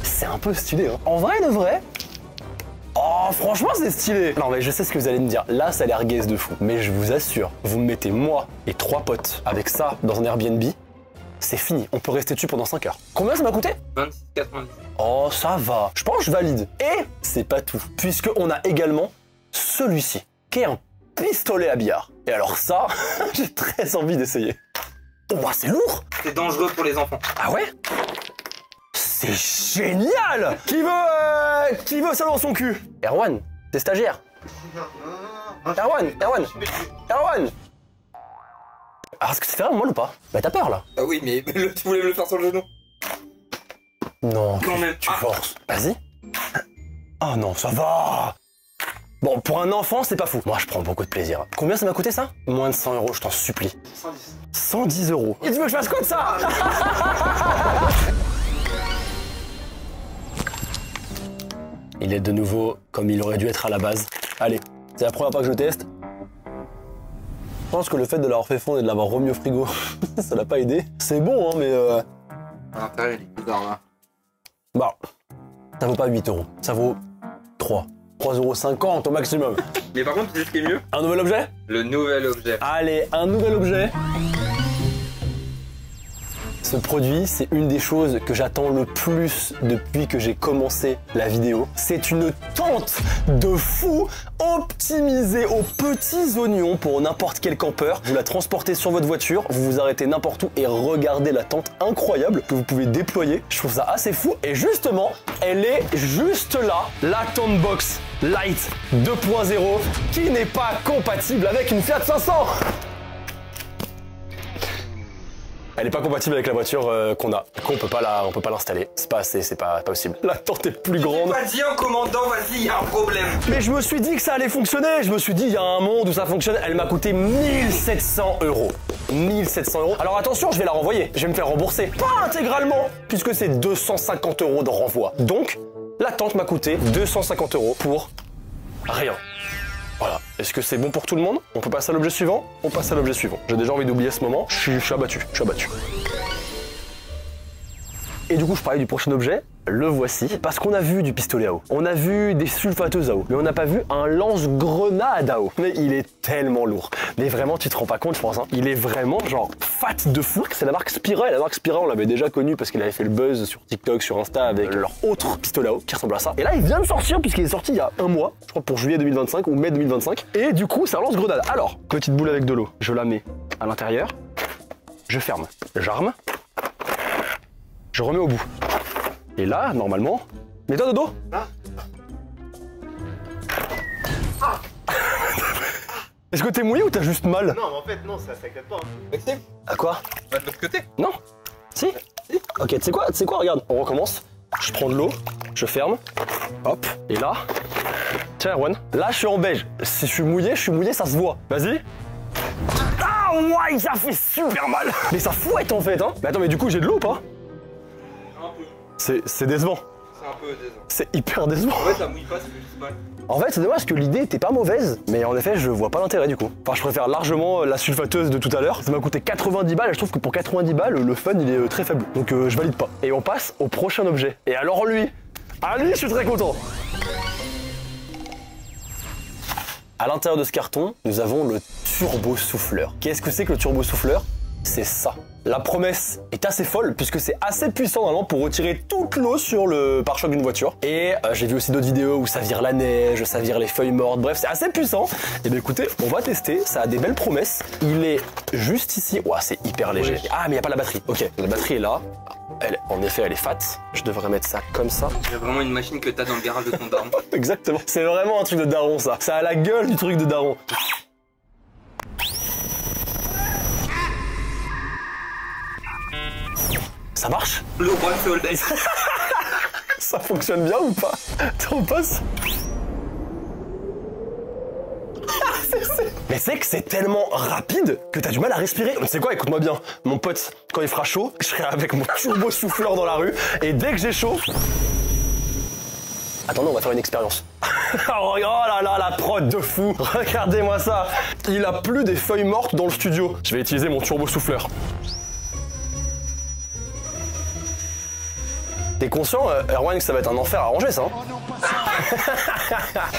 A: C'est un peu stylé, hein. En vrai de vrai... Oh, franchement, c'est stylé. Non, mais je sais ce que vous allez me dire. Là, ça a l'air gaze de fou. Mais je vous assure, vous me mettez moi et 3 potes avec ça dans un Airbnb, c'est fini. On peut rester dessus pendant 5 heures. Combien ça m'a coûté?
D: 26,90.
A: Oh, ça va. Je pense que je valide. Et c'est pas tout. Puisqu'on a également celui-ci, qui est un pistolet à billard. Et alors ça, j'ai très envie d'essayer. Oh, c'est lourd.
D: C'est dangereux pour les enfants.
A: Ah ouais? C'est génial! Qui veut ça dans son cul? Erwan, t'es stagiaire. Erwan! Alors, est-ce que c'est fait mal ou pas? Bah t'as peur là?
D: Ah oui, mais tu voulais me le faire sur le genou.
A: Non,
D: Quand même.
A: tu forces. Vas-y. Oh non, ça va! Bon, pour un enfant, c'est pas fou. Moi, je prends beaucoup de plaisir. Combien ça m'a coûté ça? Moins de 100 €, je t'en supplie.
D: 110.
A: 110 €. Et tu veux que je fasse quoi de ça? Il est de nouveau comme il aurait dû être à la base. Allez, c'est la première fois que je teste. Je pense que le fait de l'avoir fait fondre et de l'avoir remis au frigo, ça l'a pas aidé. C'est bon, hein, mais
D: À l'intérieur, il est bizarre là.
A: Bah, ça vaut pas 8 €. Ça vaut 3. 3,50 € au maximum.
D: Mais par contre, tu sais ce qui est mieux?
A: Un nouvel objet?
D: Le nouvel objet.
A: Allez, un nouvel objet. Ce produit, c'est une des choses que j'attends le plus depuis que j'ai commencé la vidéo. C'est une tente de fou optimisée aux petits oignons pour n'importe quel campeur. Vous la transportez sur votre voiture, vous vous arrêtez n'importe où et regardez la tente incroyable que vous pouvez déployer. Je trouve ça assez fou et justement, elle est juste là, la Tente Box Light 2.0 qui n'est pas compatible avec une Fiat 500. Elle n'est pas compatible avec la voiture qu'on a. Du coup, on peut pas l'installer. C'est pas assez, c'est pas possible. La tente est plus grande.
D: Vas-y en commandant, vas-y, il y a un problème.
A: Mais je me suis dit que ça allait fonctionner. Je me suis dit, il y a un monde où ça fonctionne. Elle m'a coûté 1700 €. 1700 €. Alors attention, je vais la renvoyer. Je vais me faire rembourser. Pas intégralement, puisque c'est 250 € de renvoi. Donc, la tente m'a coûté 250 € pour rien. Voilà. Est-ce que c'est bon pour tout le monde? On peut passer à l'objet suivant? On passe à l'objet suivant. J'ai déjà envie d'oublier ce moment. Je suis abattu. Et du coup, je parlais du prochain objet. Le voici. Parce qu'on a vu du pistolet à eau. On a vu des sulfateuses à eau. Mais on n'a pas vu un lance-grenade à eau. Mais il est tellement lourd. Mais vraiment, tu te rends pas compte, je pense. Hein. Il est vraiment genre fat de fou. C'est la marque Spira. Et la marque Spira, on l'avait déjà connue parce qu'il avait fait le buzz sur TikTok, sur Insta avec leur autre pistolet à eau qui ressemble à ça. Et là, il vient de sortir puisqu'il est sorti il y a un mois. Je crois pour juillet 2025 ou mai 2025. Et du coup, c'est un lance-grenade. Alors, petite boule avec de l'eau. Je la mets à l'intérieur. Je ferme. J'arme. Je remets au bout. Et là, normalement... Mets-toi de dos. Est-ce que t'es mouillé ou t'as juste mal?
C: Non, mais en fait, non, ça s'inquiète pas.
D: Maxime,
A: À quoi?
D: va de l'autre côté.
A: Non. Si. Ok, tu sais quoi, regarde. On recommence. Je prends de l'eau, je ferme. Hop. Et là... Tiens, Erwan. Là, je suis en beige. Si je suis mouillé, ça se voit. Vas-y. Ah ouais, ça fait super mal. Mais ça fouette en fait, hein. Mais attends, mais du coup, j'ai de l'eau ou pas? C'est décevant.
D: C'est c'est un peu décevant.
A: C'est hyper décevant.
D: En fait, ça mouille pas, ça fait juste mal.
A: En fait, c'est dommage que l'idée était pas mauvaise, mais en effet, je vois pas l'intérêt du coup. Enfin, je préfère largement la sulfateuse de tout à l'heure. Ça m'a coûté 90 balles et je trouve que pour 90 balles, le fun il est très faible. Donc je valide pas. Et on passe au prochain objet. Et alors lui, je suis très content. À l'intérieur de ce carton, nous avons le turbo souffleur. Qu'est-ce que c'est que le turbo souffleur? C'est ça. La promesse est assez folle puisque c'est assez puissant normalement pour retirer toute l'eau sur le pare-choc d'une voiture. Et j'ai vu aussi d'autres vidéos où ça vire la neige, ça vire les feuilles mortes, bref c'est assez puissant. Et bien écoutez, on va tester, ça a des belles promesses. Il est juste ici, ouah c'est hyper léger. Oui. Ah mais il n'y a pas la batterie, ok. La batterie est là, en effet elle est fat. Je devrais mettre ça comme ça.
D: C'est vraiment une machine que t'as dans le garage de ton daron.
A: Exactement, c'est vraiment un truc de daron ça. Ça a la gueule du truc de daron. Ça marche?
D: Le roi de soleil.
A: Ça fonctionne bien ou pas? T'en passes? Mais c'est que c'est tellement rapide que t'as du mal à respirer. Tu sais quoi, écoute-moi bien. Mon pote, quand il fera chaud, je serai avec mon turbo souffleur dans la rue. Et dès que j'ai chaud... Attendez, on va faire une expérience. Oh là là, la prod de fou. Regardez-moi ça. Il a plus des feuilles mortes dans le studio. Je vais utiliser mon turbo souffleur. T'es conscient, Erwan, que ça va être un enfer à ranger, ça hein?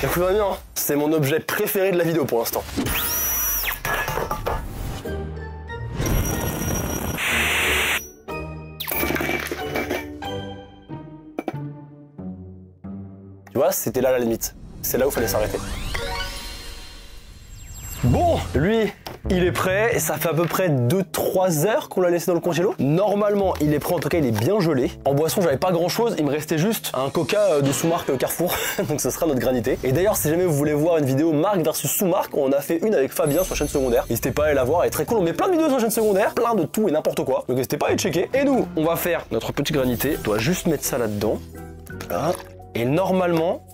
A: Écoute-moi bien, c'est mon objet préféré de la vidéo pour l'instant. Tu vois, c'était là la limite. C'est là où il fallait s'arrêter. Bon, lui, il est prêt et ça fait à peu près 2-3 heures qu'on l'a laissé dans le congélo. Normalement, il est prêt, en tout cas, il est bien gelé. En boisson, j'avais pas grand chose, il me restait juste un coca de sous-marque Carrefour, donc ce sera notre granité. Et d'ailleurs, si jamais vous voulez voir une vidéo marque versus sous-marque, on a fait une avec Fabien sur la chaîne secondaire. N'hésitez pas à aller la voir, elle est très cool. On met plein de vidéos sur la chaîne secondaire, plein de tout et n'importe quoi. Donc n'hésitez pas à aller checker. Et nous, on va faire notre petite granité. On doit juste mettre ça là-dedans. Là. Et normalement,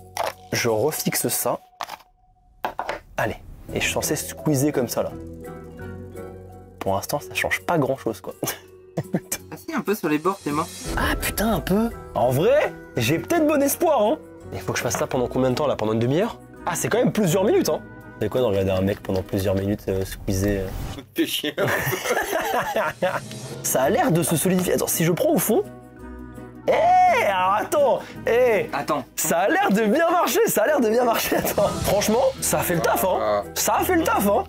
A: je refixe ça. Allez. Et je suis censé squeezer comme ça là. Pour l'instant, ça change pas grand chose quoi.
D: Ah si, un peu sur les bords, tes mains.
A: Ah putain, un peu. En vrai, j'ai peut-être bon espoir hein. Il faut que je fasse ça pendant combien de temps là? Pendant une demi-heure? Ah, c'est quand même plusieurs minutes hein. C'est quoi de regarder un mec pendant plusieurs minutes squeezer
D: T'es chien.
A: Ça a l'air de se solidifier. Attends, si je prends au fond. Alors attends,
D: Attends.
A: Ça a l'air de bien marcher, attends. Franchement, ça a fait le taf, hein. Ça a fait le taf, hein.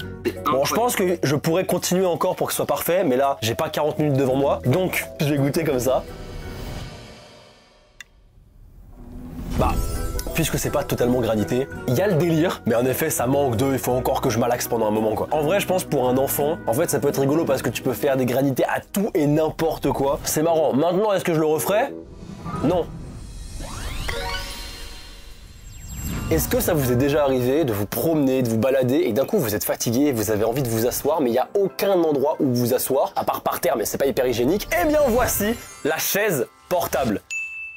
A: Bon, je pense que je pourrais continuer encore pour que ce soit parfait, mais là, j'ai pas 40 minutes devant moi, donc je vais goûter comme ça. Bah, puisque c'est pas totalement granité, il y a le délire, mais en effet, ça manque il faut encore que je malaxe pendant un moment, quoi. En vrai, je pense pour un enfant, en fait, ça peut être rigolo parce que tu peux faire des granités à tout et n'importe quoi. C'est marrant. Maintenant, est-ce que je le referai? Non. Est-ce que ça vous est déjà arrivé de vous promener, de vous balader et d'un coup vous êtes fatigué, vous avez envie de vous asseoir mais il n'y a aucun endroit où vous asseoir, à part par terre mais c'est pas hyper hygiénique? Eh bien voici la chaise portable.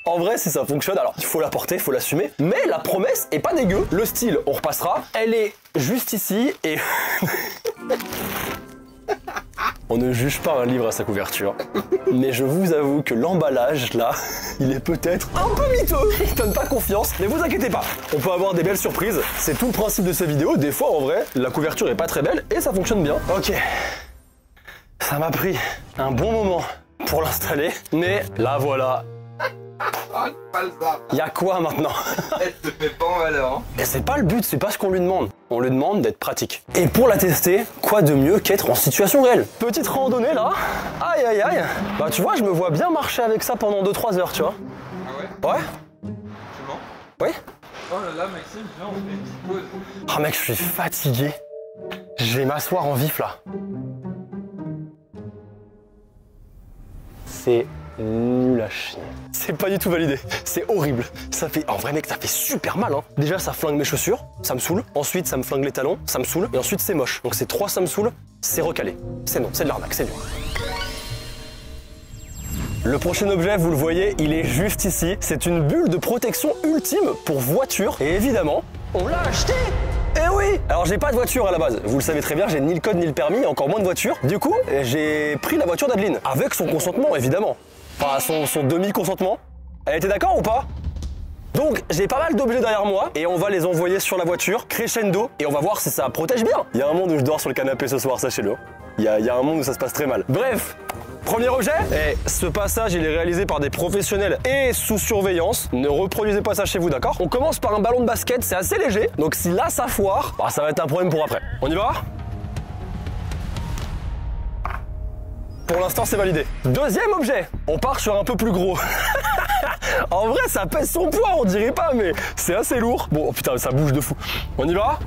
A: En vrai, si ça fonctionne, alors il faut la porter, il faut l'assumer, mais la promesse est pas dégueu. Le style, on repassera, elle est juste ici et... On ne juge pas un livre à sa couverture, mais je vous avoue que l'emballage, là, il est peut-être un peu miteux. Il donne pas confiance, mais vous inquiétez pas, on peut avoir des belles surprises. C'est tout le principe de ces vidéos. Des fois, en vrai, la couverture est pas très belle et ça fonctionne bien. Ok, ça m'a pris un bon moment pour l'installer, mais là, voilà. Il y a quoi maintenant?
D: Elle te fait pas en valeur. Hein.
A: Et c'est pas le but, c'est pas ce qu'on lui demande. On lui demande d'être pratique. Et pour la tester, quoi de mieux qu'être en situation réelle? Petite randonnée là. Aïe aïe aïe. Bah tu vois, je me vois bien marcher avec ça pendant 2-3 heures, tu vois.
D: Ah ouais?
A: Ouais?
D: C'est bon?
A: Oui?
D: Oh là là, Maxime, viens, on fait une petite pause.
A: Oh mec, je suis fatigué. Je vais m'asseoir en vif là. C'est nul à chier. C'est pas du tout validé. C'est horrible. Ça fait... En vrai mec, ça fait super mal hein. Déjà ça flingue mes chaussures, ça me saoule. Ensuite ça me flingue les talons, ça me saoule. Et ensuite c'est moche. Donc c'est 3 ça me saoule, c'est recalé. C'est non, c'est de l'arnaque, c'est nul. Le prochain objet, vous le voyez, il est juste ici. C'est une bulle de protection ultime pour voiture. Et évidemment, on l'a acheté. Eh oui! Alors j'ai pas de voiture à la base, vous le savez très bien, j'ai ni le code ni le permis, encore moins de voiture. Du coup, j'ai pris la voiture d'Adeline, avec son consentement évidemment. Enfin, son demi-consentement. Elle était d'accord ou pas? Donc j'ai pas mal d'objets derrière moi et on va les envoyer sur la voiture, crescendo, et on va voir si ça protège bien. Il y a un monde où je dors sur le canapé ce soir, sachez-le. Il y a un monde où ça se passe très mal. Bref, premier objet, et ce passage il est réalisé par des professionnels et sous surveillance. Ne reproduisez pas ça chez vous, d'accord? On commence par un ballon de basket, c'est assez léger, donc si là ça foire, bah, ça va être un problème pour après. On y va? Pour l'instant, c'est validé. Deuxième objet, on part sur un peu plus gros. En vrai, ça pèse son poids, on dirait pas, mais c'est assez lourd. Bon, oh putain, ça bouge de fou. On y va?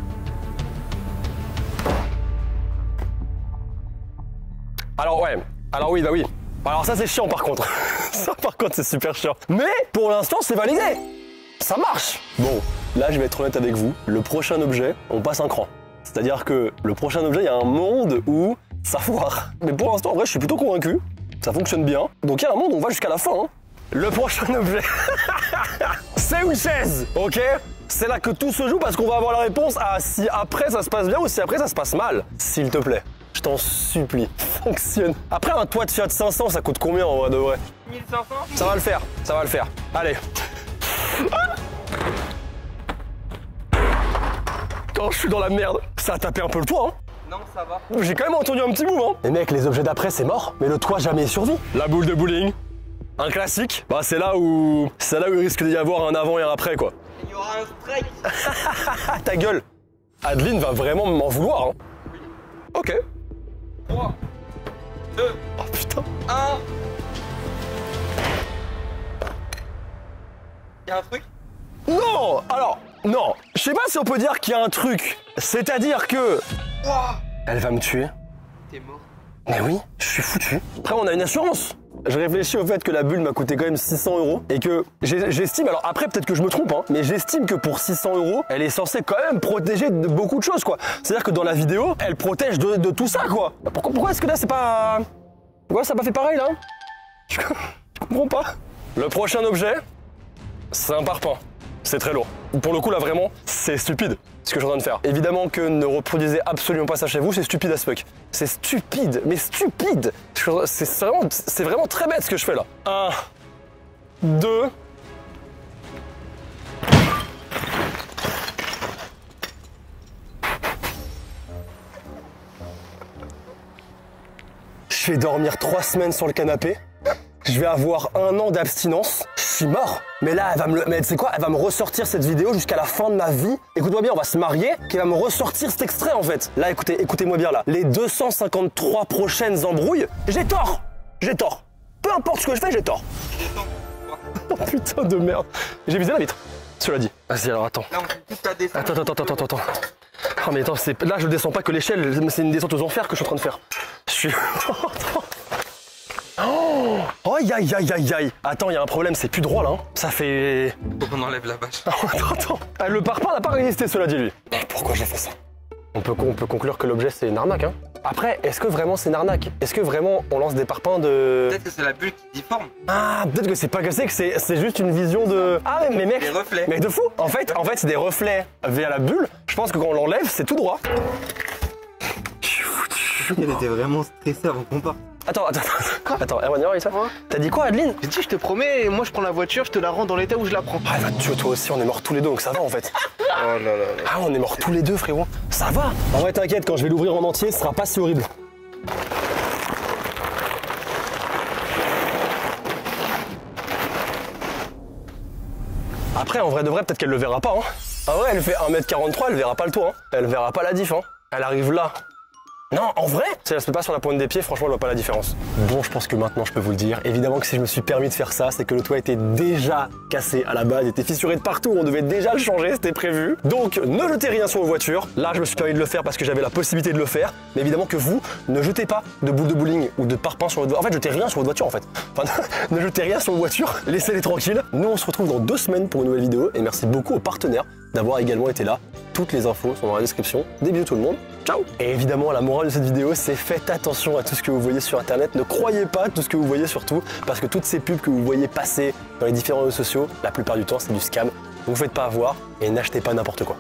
A: Alors ouais, alors oui, bah oui. Alors ça, c'est chiant par contre. Ça, par contre, c'est super chiant. Mais pour l'instant, c'est validé. Ça marche. Bon, là, je vais être honnête avec vous. Le prochain objet, on passe un cran. C'est-à-dire que le prochain objet, il y a un monde où ça foire. Mais pour l'instant, en vrai, je suis plutôt convaincu. Ça fonctionne bien. Donc il y a un monde où on va jusqu'à la fin. Hein. Le prochain objet, c'est une chaise, ok? C'est là que tout se joue parce qu'on va avoir la réponse à si après ça se passe bien ou si après ça se passe mal. S'il te plaît, je t'en supplie, fonctionne. Après, un toit de Fiat 500, ça coûte combien en vrai de vrai?
D: 1500.
A: Ça va le faire, ça va le faire. Allez. Quand je suis dans la merde, ça a tapé un peu le toit, hein?
D: Non, ça va.
A: J'ai quand même entendu un petit mouvement. Les mecs, les objets d'après, c'est mort, mais le toit jamais survit. La boule de bowling, un classique. Bah, c'est là où il risque d'y avoir un avant et un après, quoi.
D: Il y aura un strike.
A: Ta gueule. Adeline va vraiment m'en vouloir, hein.
D: Oui.
A: Ok.
D: 3, 2,
A: Oh putain.
D: 1. Y'a un truc?
A: Non. Alors, non. Je sais pas si on peut dire qu'il y a un truc. C'est-à-dire que...
D: Wouah.
A: Elle va me tuer.
D: T'es mort.
A: Mais oui, je suis foutu. Après, on a une assurance. Je réfléchis au fait que la bulle m'a coûté quand même 600 € et que j'estime, alors après peut-être que je me trompe, hein, mais j'estime que pour 600 € elle est censée quand même protéger de beaucoup de choses, quoi. C'est-à-dire que dans la vidéo, elle protège de tout ça, quoi. Pourquoi est-ce que là c'est pas... Pourquoi ça n'a pas fait pareil, là? Je comprends pas. Le prochain objet, c'est un parpaing. C'est très lourd. Pour le coup, là, vraiment, c'est stupide ce que je suis en train de faire. Évidemment que ne reproduisez absolument pas ça chez vous, c'est stupide as fuck. C'est stupide, mais stupide. C'est vraiment très bête ce que je fais là. 1, 2... Je vais dormir 3 semaines sur le canapé. Je vais avoir 1 an d'abstinence. Je suis mort. Mais là, mais tu sais quoi, elle va me ressortir cette vidéo jusqu'à la fin de ma vie. Écoute-moi bien, on va se marier, qu'elle va me ressortir cet extrait en fait. Là, écoutez-moi bien là. Les 253 prochaines embrouilles, j'ai tort. J'ai tort. Peu importe ce que je fais, j'ai tort. Oh putain de merde. J'ai visé la vitre. Cela dit. Vas-y, alors attends.
D: Là, on fait toute la descente.
A: Attends. Oh mais attends, là je descends pas que l'échelle, c'est une descente aux enfers que je suis en train de faire. Je suis... Oh, aïe. Attends, il y a un problème, c'est plus droit là. Hein. Ça fait...
D: Faut qu'on enlève la bâche.
A: Attends. Ah, le parpaing n'a pas résisté, cela dit lui. Pourquoi j'ai fait ça? On peut conclure que l'objet c'est une arnaque, hein. Après, est-ce que vraiment c'est une arnaque? Est-ce que vraiment on lance des parpaings de...
D: Peut-être que c'est la bulle qui difforme.
A: Ah, peut-être que c'est pas cassé, que c'est juste une vision de... Ah mais mec...
D: Des reflets.
A: Mais de fou. En fait c'est des reflets via la bulle. Je pense que quand on l'enlève, c'est tout droit.
D: Elle était vraiment stressée avant qu'on parte.
A: Attends, Erwan, ça? T'as dit quoi, Adeline?
B: J'ai dit, je te promets, moi je prends la voiture, je te la rends dans l'état où je la prends.
A: Ah, elle va te tuer toi aussi, on est morts tous les deux, donc ça va en fait.
B: Oh là là.
A: Ah, on est morts tous les deux, frérot. Ça va. En vrai, t'inquiète, quand je vais l'ouvrir en entier, ce sera pas si horrible. Après, en vrai de vrai, peut-être qu'elle le verra pas, hein. En vrai, elle fait 1m43, elle verra pas le toit, hein. Elle verra pas la diff, hein. Elle arrive là. Non, en vrai, si elle se met pas sur la pointe des pieds, franchement, elle voit pas la différence. Bon, je pense que maintenant, je peux vous le dire. Évidemment que si je me suis permis de faire ça, c'est que le toit était déjà cassé à la base, il était fissuré de partout, on devait déjà le changer, c'était prévu. Donc, ne jetez rien sur vos voitures. Là, je me suis permis de le faire parce que j'avais la possibilité de le faire. Mais évidemment que vous, ne jetez pas de boules de bowling ou de parpaing sur votre voiture. En fait, jetez rien sur votre voiture, en fait. Enfin, ne jetez rien sur vos voitures, laissez-les tranquilles. Nous, on se retrouve dans 2 semaines pour une nouvelle vidéo. Et merci beaucoup aux partenaires d'avoir également été là. Toutes les infos sont dans la description. Des bisous tout le monde. Ciao. Et évidemment, la morale de cette vidéo, c'est faites attention à tout ce que vous voyez sur Internet. Ne croyez pas tout ce que vous voyez surtout, parce que toutes ces pubs que vous voyez passer dans les différents réseaux sociaux, la plupart du temps, c'est du scam. Donc, vous ne faites pas avoir et n'achetez pas n'importe quoi.